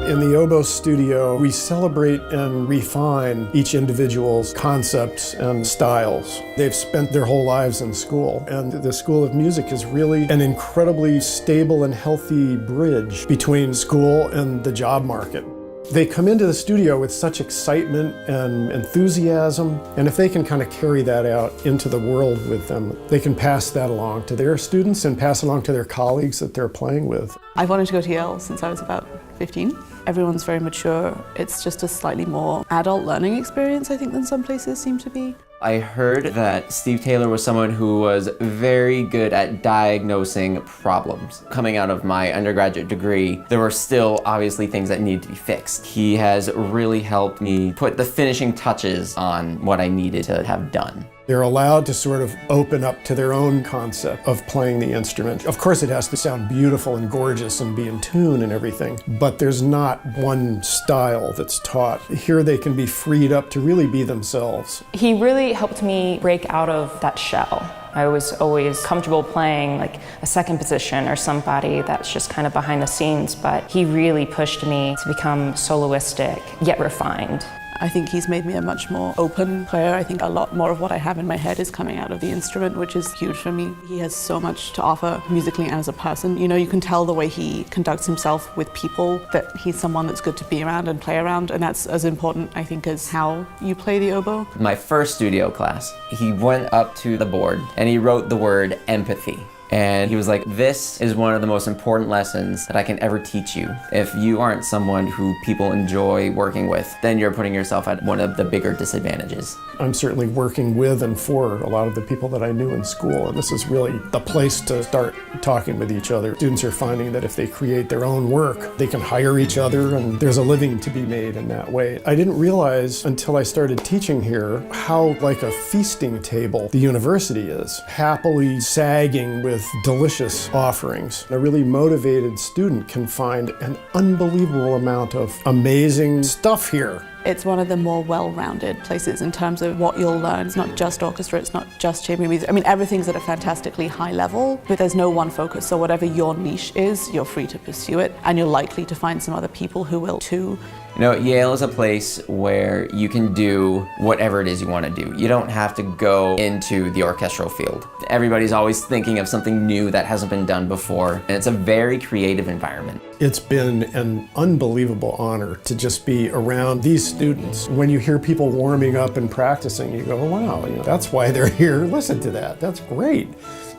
In the Oboe studio, we celebrate and refine each individual's concepts and styles. They've spent their whole lives in school, and the School of Music is really an incredibly stable and healthy bridge between school and the job market. They come into the studio with such excitement and enthusiasm, and if they can kind of carry that out into the world with them, they can pass that along to their students and pass along to their colleagues that they're playing with. I've wanted to go to Yale since I was about 15. Everyone's very mature. It's just a slightly more adult learning experience, I think, than some places seem to be. I heard that Steve Taylor was someone who was very good at diagnosing problems. Coming out of my undergraduate degree, there were still obviously things that needed to be fixed. He has really helped me put the finishing touches on what I needed to have done. They're allowed to sort of open up to their own concept of playing the instrument. Of course, it has to sound beautiful and gorgeous and be in tune and everything, but there's not one style that's taught. Here they can be freed up to really be themselves. He really helped me break out of that shell. I was always comfortable playing like a second position or somebody that's just kind of behind the scenes, but he really pushed me to become soloistic, yet refined. I think he's made me a much more open player. I think a lot more of what I have in my head is coming out of the instrument, which is huge for me. He has so much to offer musically and as a person. You know, you can tell the way he conducts himself with people that he's someone that's good to be around and play around, and that's as important, I think, as how you play the oboe. My first studio class, he went up to the board and he wrote the word empathy. And he was like, this is one of the most important lessons that I can ever teach you. If you aren't someone who people enjoy working with, then you're putting yourself at one of the bigger disadvantages. I'm certainly working with and for a lot of the people that I knew in school, and this is really the place to start talking with each other. Students are finding that if they create their own work, they can hire each other, and there's a living to be made in that way. I didn't realize until I started teaching here how like a feasting table the university is, happily sagging with delicious offerings. A really motivated student can find an unbelievable amount of amazing stuff here. It's one of the more well-rounded places in terms of what you'll learn. It's not just orchestra, it's not just chamber music. I mean, everything's at a fantastically high level, but there's no one focus. So whatever your niche is, you're free to pursue it, and you're likely to find some other people who will too. You know, Yale is a place where you can do whatever it is you want to do. You don't have to go into the orchestral field. Everybody's always thinking of something new that hasn't been done before, and it's a very creative environment. It's been an unbelievable honor to just be around these students. When you hear people warming up and practicing, you go, oh, wow, you know, that's why they're here. Listen to that. That's great.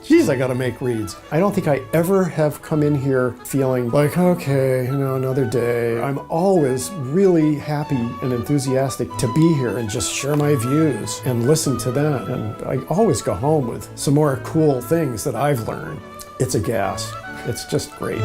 Geez, I gotta make reeds. I don't think I ever have come in here feeling like, okay, you know, another day. I'm always really happy and enthusiastic to be here and just share my views and listen to them. And I always go home with some more cool things that I've learned. It's a gas. It's just great.